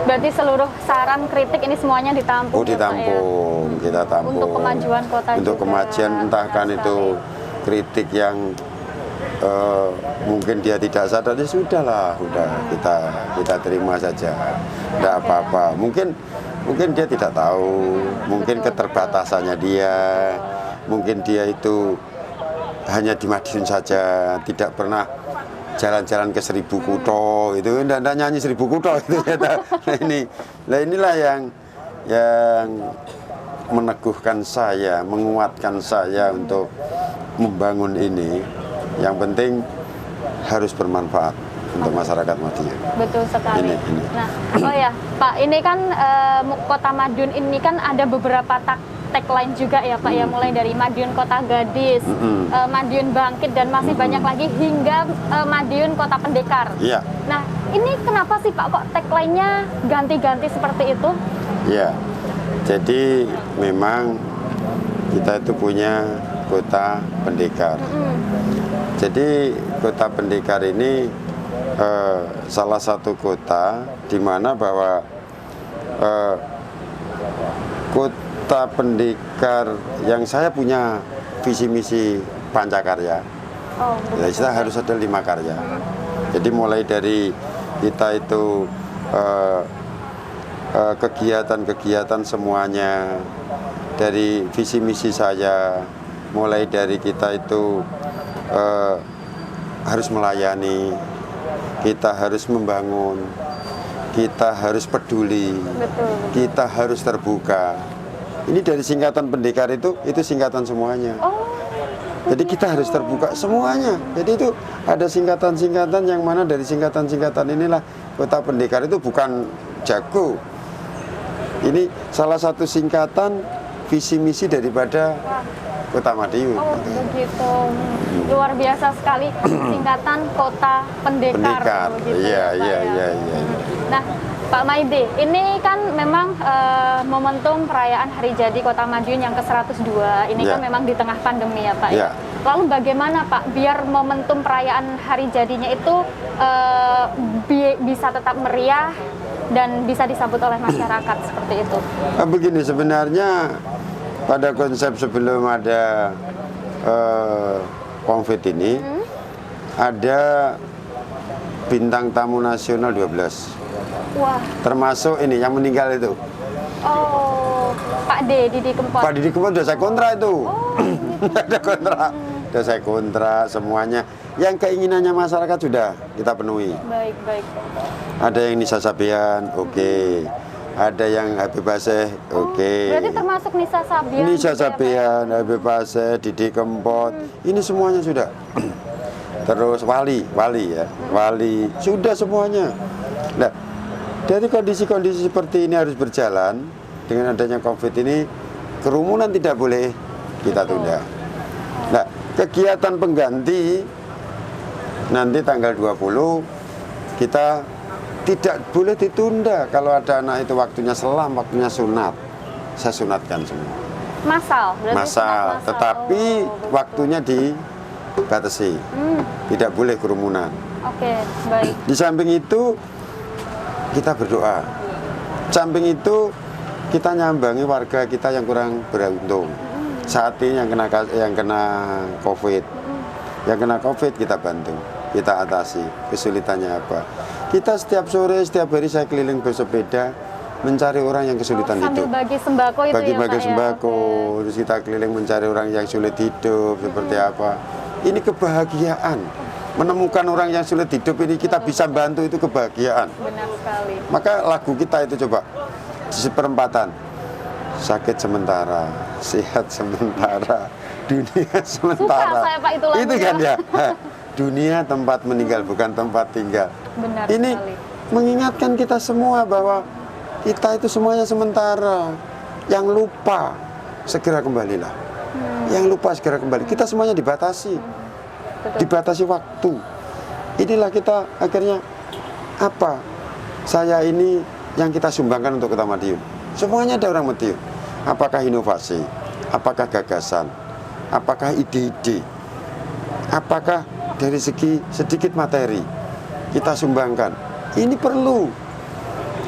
Berarti seluruh saran kritik ini semuanya ditampung. Oh, ya, Pak, ya? ditampung, kita tampung. Untuk kemajuan kota Untuk juga. kemajuan entah kan Benar itu kritik yang mungkin dia tidak sadar, ya sudahlah, udah kita terima saja, tidak apa-apa. Mungkin dia tidak tahu, mungkin keterbatasannya dia, mungkin dia itu hanya di Madiun saja, tidak pernah jalan-jalan ke 1000 kuto, itu tidak nyanyi 1000 kuto itu ya. Nah inilah yang meneguhkan saya, menguatkan saya untuk membangun ini. Yang penting harus bermanfaat untuk masyarakat Madiun. Betul sekali. Ini. Nah, oh ya, Pak, ini kan Kota Madiun ini kan ada beberapa tagline juga ya, Pak, ya, mulai dari Madiun Kota Gadis, Madiun Bangkit, dan masih banyak lagi hingga Madiun Kota Pendekar. Iya. Nah, ini kenapa sih, Pak, kok tagline-nya ganti-ganti seperti itu? Iya. Jadi memang kita itu punya Kota Pendekar. Jadi Kota Pendekar ini salah satu kota di mana bahwa Kota Pendekar yang saya punya visi misi pancakarya. Oh, Ya, kita harus ada 5 karya. Jadi mulai dari kita itu kegiatan-kegiatan semuanya, dari visi misi saya, mulai dari kita itu harus melayani, kita harus membangun, kita harus peduli, betul. kita harus terbuka. Ini dari singkatan Pendekar itu singkatan semuanya. Oh, Jadi kita harus terbuka semuanya. Jadi itu ada singkatan-singkatan yang mana dari singkatan-singkatan inilah Kota Pendekar itu bukan jago. Ini salah satu singkatan visi misi daripada Kota Madiun. oh begitu. Luar biasa sekali singkatan Kota Pendekar. Pendekar. Begitu Iya, ya, Pak, iya, ya. iya, iya. Nah, Pak Maidi, ini kan memang momentum perayaan Hari Jadi Kota Madiun yang ke-102. Ini Ya. kan memang di tengah pandemi ya, Pak. Ya. Lalu bagaimana, Pak, biar momentum perayaan Hari Jadinya itu bisa tetap meriah dan bisa disambut oleh masyarakat seperti itu? Begini, sebenarnya pada konsep sebelum ada COVID ini, ada bintang tamu nasional 12. Wah, Termasuk ini yang meninggal itu. oh, Pak Didi Kempot. Pak Didi Kempot udah saya kontrak itu. Oh, gitu. Ada kontrak. Udah saya kontrak semuanya. Yang keinginannya masyarakat sudah kita penuhi. Baik, baik. Ada yang Nisa Sabian, oke. Ada yang Habib Baseh, oke. Berarti termasuk Nisa Sabian. Nisa gitu ya, Pak, ya? Sabian, Habib Baseh, Didi Kempot, ini semuanya sudah. Terus Wali ya, Wali, sudah semuanya. Nah, dari kondisi-kondisi seperti ini harus berjalan. Dengan adanya COVID ini, kerumunan tidak boleh kita tunda. Nah, kegiatan pengganti nanti tanggal 20 kita tidak boleh ditunda. Kalau ada anak itu waktunya selam, waktunya sunat, saya sunatkan semua. Masal, berarti Masal, sunat tetapi Oh, betul. waktunya dibatasi, tidak boleh kerumunan. Oke, baik. Di samping itu kita berdoa. Samping itu kita nyambangi warga kita yang kurang beruntung. Saat ini yang kena COVID, yang kena COVID kita bantu, kita atasi kesulitannya apa. Kita setiap sore, setiap hari saya keliling bersepeda mencari orang yang kesulitan Sambil hidup. bagi sembako itu ya, Bagi-bagi Pak, ya? sembako, Oke. terus kita keliling mencari orang yang sulit hidup seperti apa. Ini kebahagiaan. Menemukan orang yang sulit hidup ini kita bisa bantu, itu kebahagiaan. Benar sekali. Maka lagu kita itu coba di seperempatan, sakit sementara, sehat sementara, dunia sementara. Suka saya Pak itu lagunya. Itu kan ya. Dunia tempat meninggal bukan tempat tinggal. Benar Ini sekali. mengingatkan kita semua bahwa kita itu semuanya sementara. Yang lupa segera kembalilah. Yang lupa segera kembali. Kita semuanya dibatasi. Betul. Dibatasi waktu. Inilah kita akhirnya apa? Saya ini yang kita sumbangkan untuk Kota Madiun. Semuanya ada orang Madiun. Apakah inovasi? Apakah gagasan? Apakah ide-ide? Apakah dari segi sedikit materi kita sumbangkan? Ini perlu.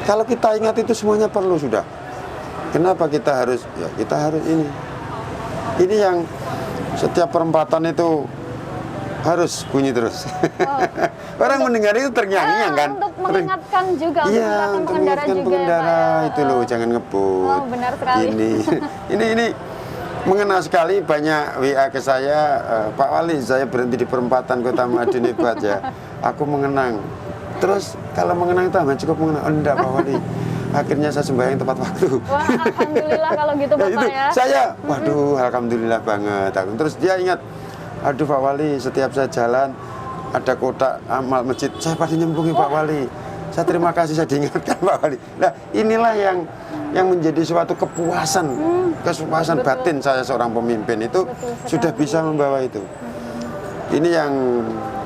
Kalau kita ingat itu semuanya perlu sudah. Kenapa kita harus? Ya kita harus ini. Ini yang setiap perempatan itu harus bunyi terus. Orang mendengar itu terngiang-ngiang kan. Untuk mengingatkan juga, Iya, untuk untuk mengingatkan mengingatkan pengendara juga pengendara ya, Pak. itu loh, jangan ngebut. Oh, benar sekali. Ini mengena sekali, banyak WA ke saya, Pak Wali, saya berhenti di perempatan Kota Madiun hebat ya. Aku mengenang. Terus kalau mengenang itu hanya cukup mengenang. Oh, enggak Pak Wali. Akhirnya saya sembahyang tepat waktu. Wah, alhamdulillah kalau gitu Nah, Bapak itu ya. saya, waduh, alhamdulillah banget. Terus dia ingat, aduh Pak Wali, setiap saya jalan ada kotak amal masjid, saya pasti nyembungi Pak Wali. Saya terima kasih, saya diingatkan Pak Wali. Nah, inilah yang menjadi suatu kepuasan, kepuasan batin saya seorang pemimpin itu sudah bisa membawa itu. Ini yang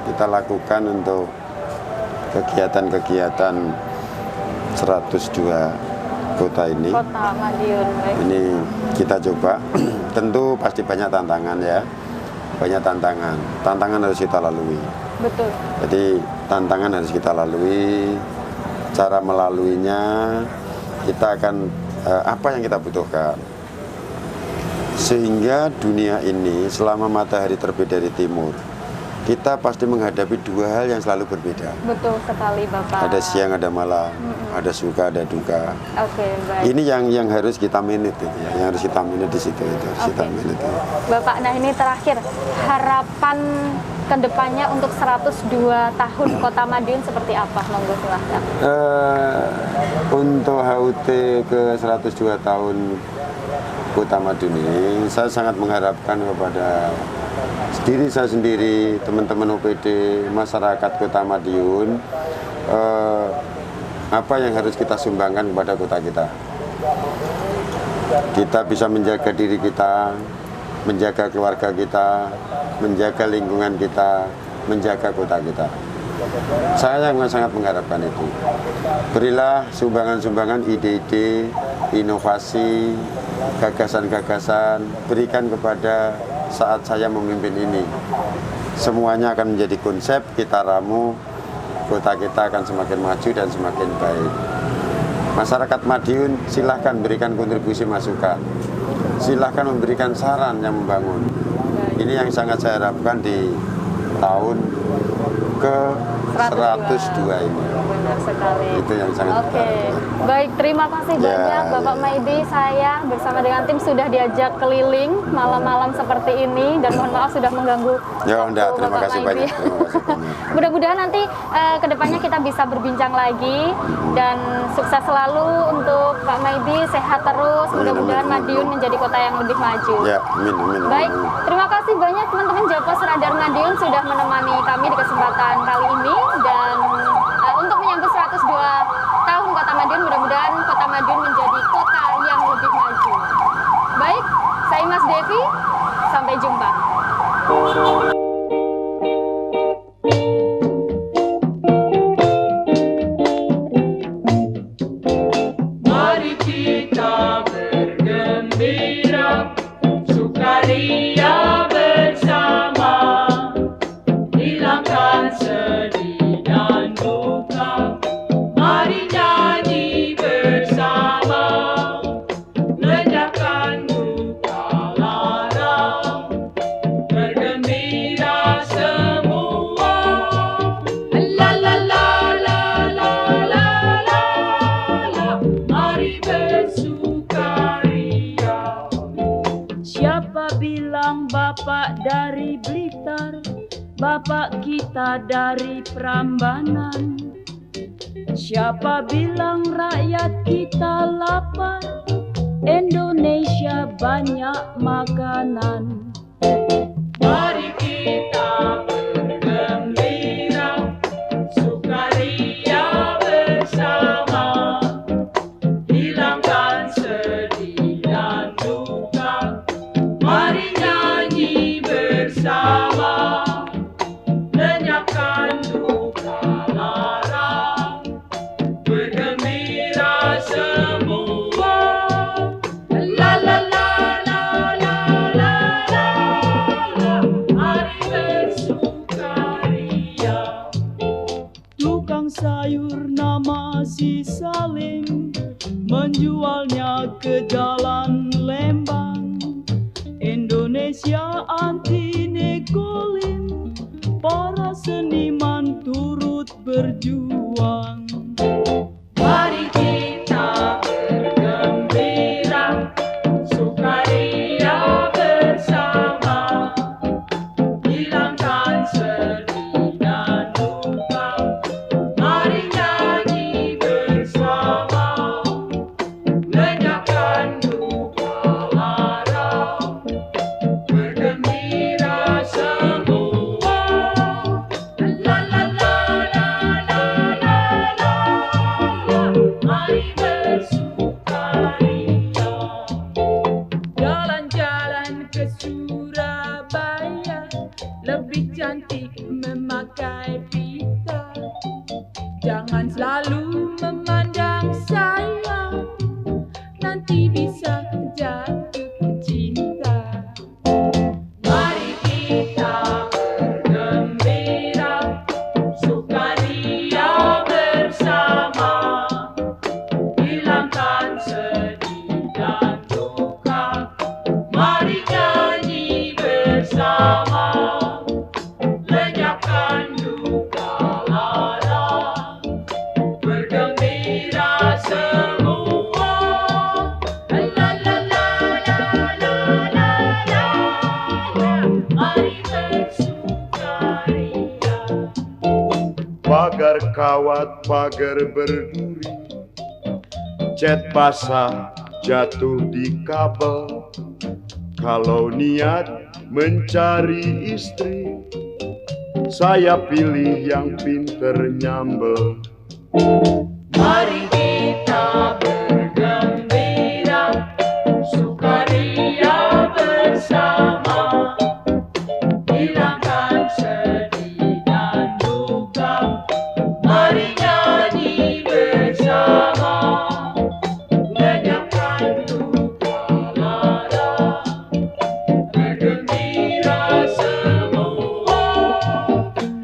kita lakukan untuk kegiatan-kegiatan 102 kota ini. Kota Madiun, baik. Ini kita coba, tentu pasti banyak tantangan ya, banyak tantangan. Tantangan harus kita lalui. Betul. Jadi tantangan harus kita lalui. Cara melaluinya kita akan apa yang kita butuhkan. Sehingga dunia ini selama matahari terbit dari timur, kita pasti menghadapi dua hal yang selalu berbeda. Betul sekali Bapak. Ada siang, ada malam, ada suka, ada duka. Oke, baik. Ini yang harus kita manage itu ya, yang harus kita manage di situ itu, harus kita Oke. manage itu. Bapak, nah ini terakhir, harapan kedepannya untuk 102 tahun Kota Madiun seperti apa? Monggo silahkan. Untuk HUT ke 102 tahun Kota Madiun ini, saya sangat mengharapkan kepada diri saya sendiri, teman-teman OPD, masyarakat Kota Madiun, apa yang harus kita sumbangkan kepada kota kita. Kita bisa menjaga diri kita, menjaga keluarga kita, menjaga lingkungan kita, menjaga kota kita. Saya sangat mengharapkan itu. Berilah sumbangan-sumbangan ide-ide, inovasi, gagasan-gagasan, berikan kepada saat saya memimpin ini. Semuanya akan menjadi konsep, kita ramu, kota kita akan semakin maju dan semakin baik. Masyarakat Madiun silahkan berikan kontribusi masukan, silahkan memberikan saran yang membangun. Ini yang sangat saya harapkan di tahun ke 102 ini. Benar sekali. Itu yang sangat Oke, kita harapkan. baik, terima kasih Ya, banyak Bapak ya. Maidi. Saya bersama dengan tim sudah diajak keliling malam-malam seperti ini dan mohon maaf sudah mengganggu. Ya, enggak, waktu terima Bapak kasih Maidi. banyak. Terima kasih banyak. Mudah-mudahan nanti kedepannya kita bisa berbincang lagi dan sukses selalu untuk Pak Maidi, sehat terus. Amin, Mudah-mudahan amin, amin. Madiun menjadi kota yang lebih maju. Ya, amin, amin, Baik, amin. terima kasih banyak teman-teman Japos Radar Madiun sudah menemani kami di kesempatan kali ini dan untuk menyambut 102 tahun Kota Madiun, mudah-mudahan Kota Madiun menjadi kota yang lebih maju. Baik, saya Mas Devi, sampai jumpa. Mari kita bergembira, sukaria bersama, hilangkan sedih dan duka. Mari nyanyi bersama, ledakan duka lara, bergembira semua. La la la la la la la la, mari bersukaria. Siapa bilang bapak dari Blitar, bapak kita dari Prambanan? Siapa bilang rakyat kita lapar, Indonesia banyak makanan? Lima ke jalan Lembang, Indonesia anti negolim, para seniman turut berjuang. Mari kita bergembira, sukaria bersama, hilangkan sedih dan duka. Mari nyanyi bersama, lenyapkan duka lara, bergembira semua. La la la la la la la, mari bersukaria. Jalan-jalan ke Surabaya, lebih cantik memakai pita. Jangan selalu memandang saya, nanti bisa jatuh cinta. Mari kita bergembira, sukaria bersama, hilangkan sedih dan duka. Mari nyanyi bersama, lenyapkan duka lara, bergembira semua. La la la la la la la, mari bersukaria. Pagar kawat, pagar berduri, cat basah jatuh di kabel. Kalau niat mencari istri, saya pilih yang pinter nyambel. Mari kita bergembira, sukaria bersama, hilangkan sedih dan duka. Mari nyanyi bersama, lenyapkan duka lara, bergembira semua.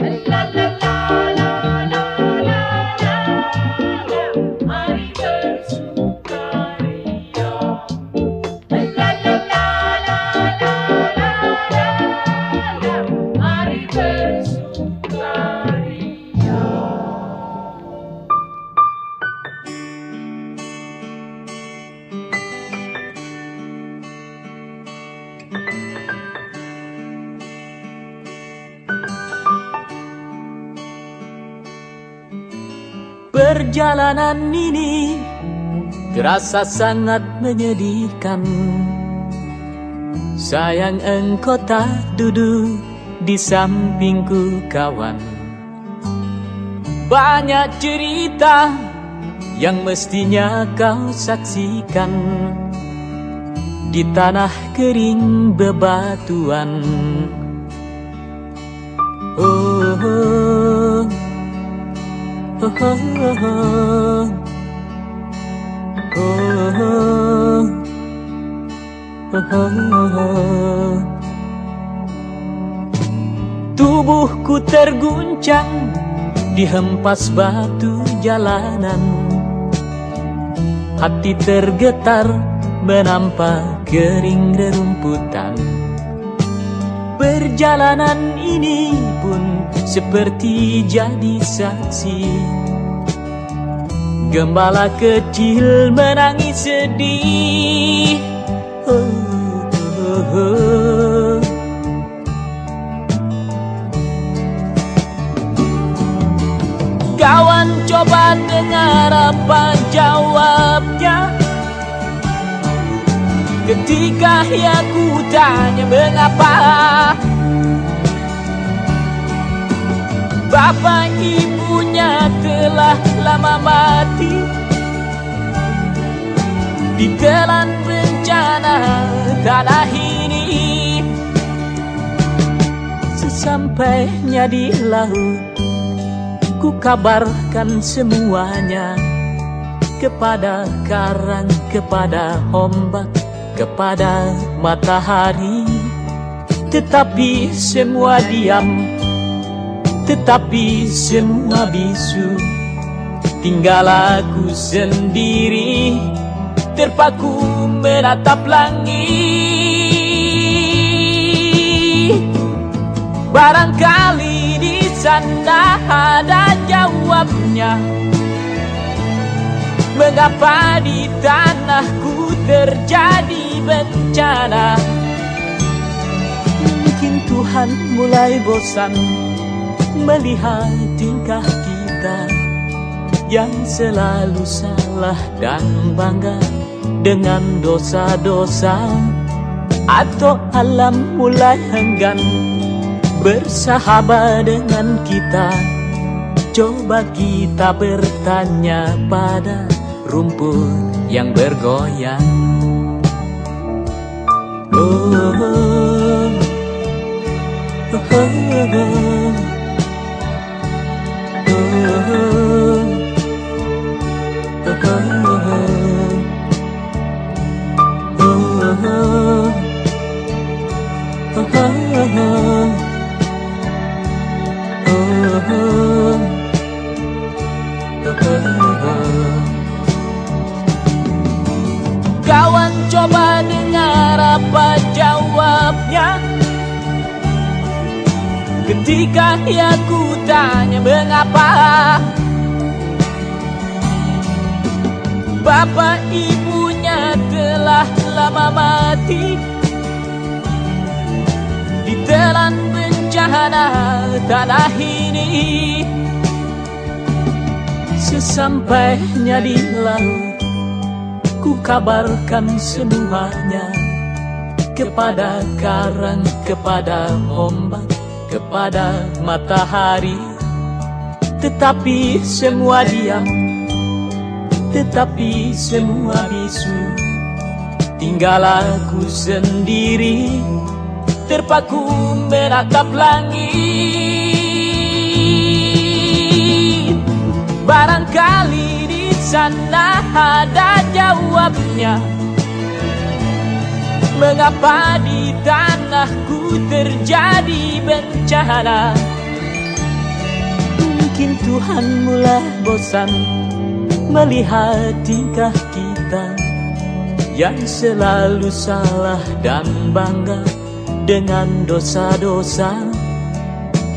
La la la la la la la, mari bersukaria. La la la la la la la, mari bersukaria. Perjalanan ini terasa sangat menyedihkan. Sayang engkau tak duduk di sampingku kawan. Banyak cerita yang mestinya kau saksikan di tanah kering bebatuan. Oh, oh. Oh, oh, oh, oh, oh, oh. Tubuhku terguncang dihempas batu jalanan. Hati tergetar menampak kering rerumputan. Perjalanan ini pun seperti jadi saksi. Gembala kecil menangis sedih. Oh, oh, oh. Kawan coba dengar apa jawabnya ketika aku tanya mengapa. Bapak ibunya telah lama mati, ditelan bencana tanah ini. Sesampainya di laut, ku kabarkan semuanya kepada karang, kepada ombak, kepada matahari. Tetapi semua diam, tetapi semua bisu. Tinggal aku sendiri terpaku menatap langit. Barangkali di sana ada jawabnya, mengapa di tanahku terjadi bencana. Mungkin Tuhan mulai bosan melihat tingkah kita yang selalu salah dan bangga dengan dosa-dosa. Atau alam mulai enggan bersahabat dengan kita. Coba kita bertanya pada rumput yang bergoyang. Oh, oh, oh, oh, kawan, coba dengar apa jawabnya ketika aku tanya mengapa. Bapak ibunya telah lama mati ditelan bencana tanah ini. Sesampainya di laut, ku kabarkan semuanya kepada karang, kepada ombak, kepada matahari. Tetapi semua diam, tetapi semua bisu. Tinggal aku sendiri terpaku menatap langit. Barangkali di sana ada jawabnya, mengapa di tanahku terjadi bencana. Mungkin Tuhan mulai bosan melihat tingkah kita yang selalu salah dan bangga dengan dosa-dosa.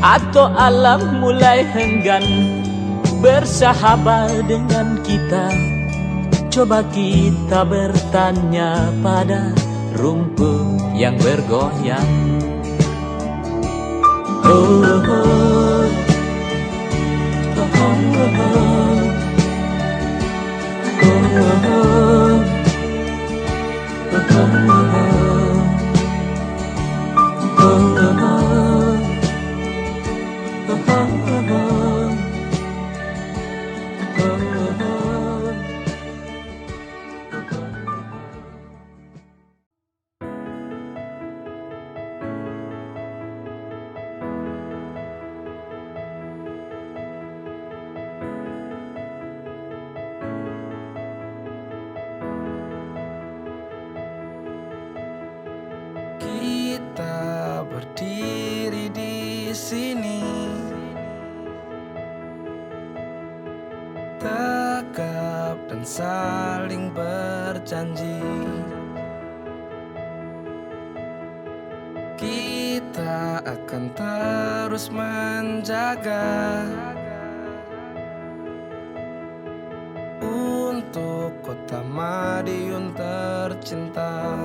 Atau alam mulai enggan bersahabat dengan kita. Coba kita bertanya pada rumput yang bergoyang. Oh, oh, oh, oh, Kita berdiri di sini, tegap dan saling berjanji. Kita akan terus menjaga untuk kota Madiun tercinta.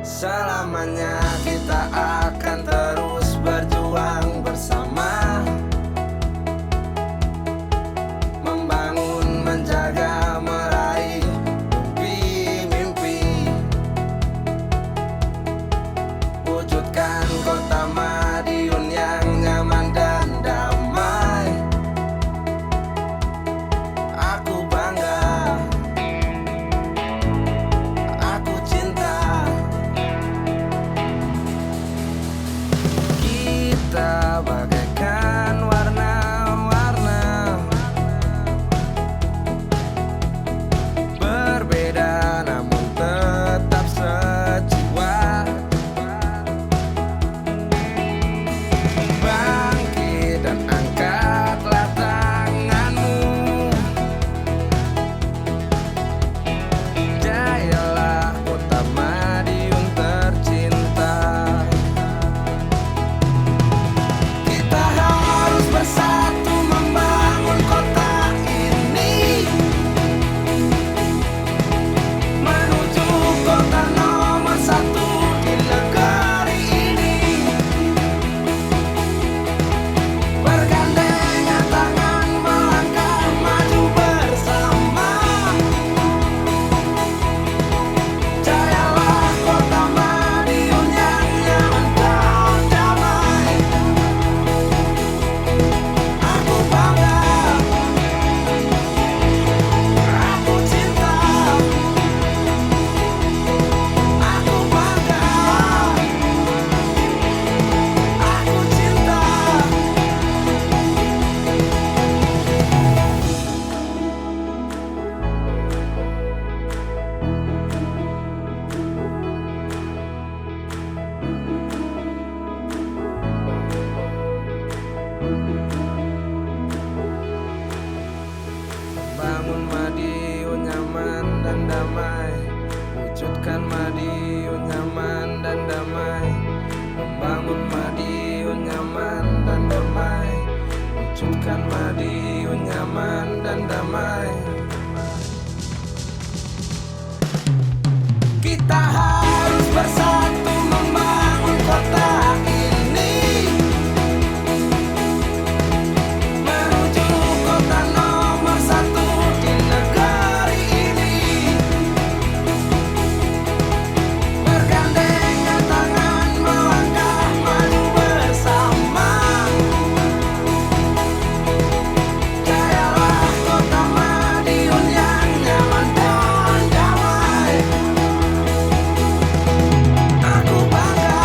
Selamanya kita akan terus berjuang bersama, membangun, menjaga, meraih mimpi-mimpi, wujudkan kota Madiun yang nyaman dan damai. Aku bangga, aku cinta. Kita harus bersatu membangun kota ini, menuju kota nomor satu di negeri ini. Bergandengan tangan melangkah maju bersama. Jayalah kota Madiun yang nyaman dan damai. Aku bangga,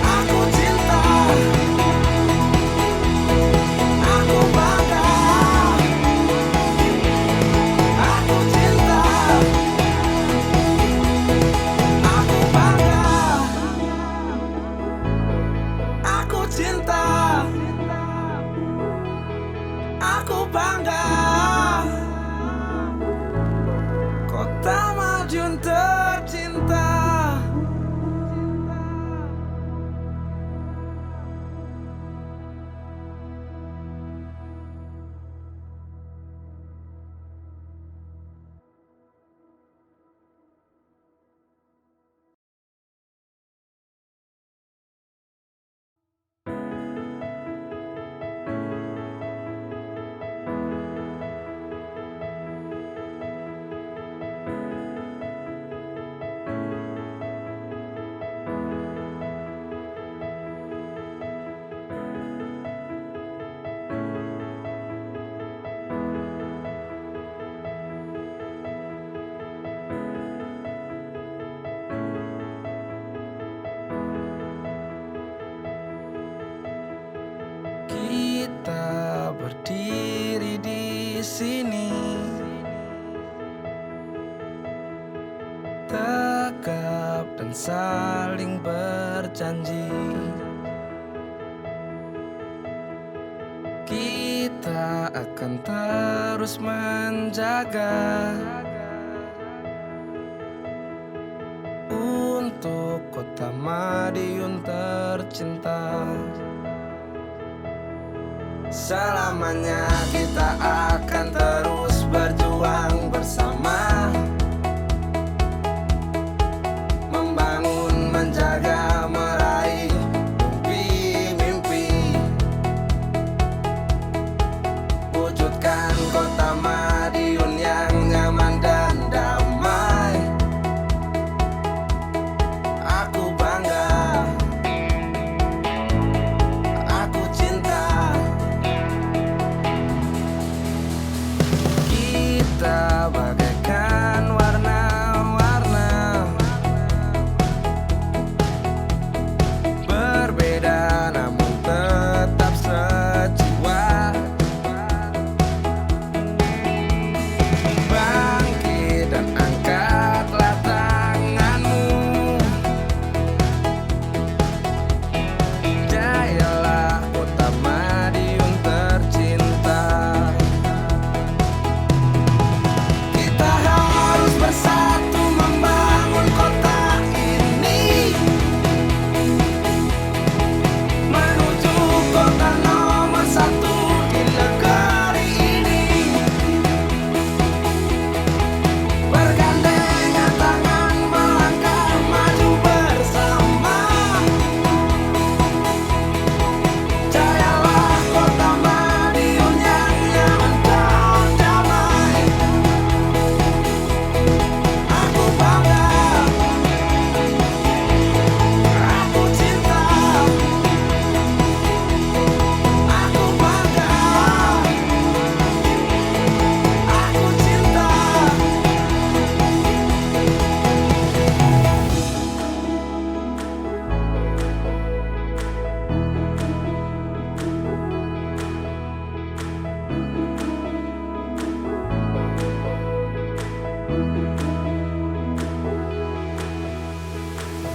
aku cinta, aku bangga, aku cinta, aku bangga, aku cinta, aku bangga. Kota Madiun tercinta. Kita berdiri di sini, tegap dan saling berjanji. Kita akan terus menjaga untuk kota Madiun tercinta. Selamanya kita akan terus berjuang bersama, membangun, menjaga, meraih mimpi-mimpi, wujudkan kota Madiun yang nyaman dan damai. Aku bangga, aku cinta. Kita bagaikan warna-warna, berbeda namun tetap sejiwa. Bangkit dan angkatlah tanganmu, jayalah kota Madiun tercinta. Kita harus bersatu membangun kota ini, menuju kota nomor satu di negeri ini. Bergandengan tangan melangkah maju bersama. Jayalah kota Madiun yang nyaman dan damai. Aku bangga, aku cinta, aku bangga, aku cinta.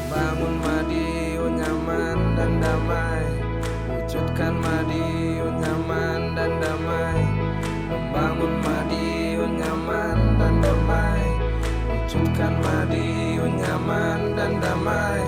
Bangun Madiun nyaman dan damai, wujudkan Madiun nyaman dan damai. Membangun Madiun nyaman dan damai, wujudkan Madiun nyaman dan damai.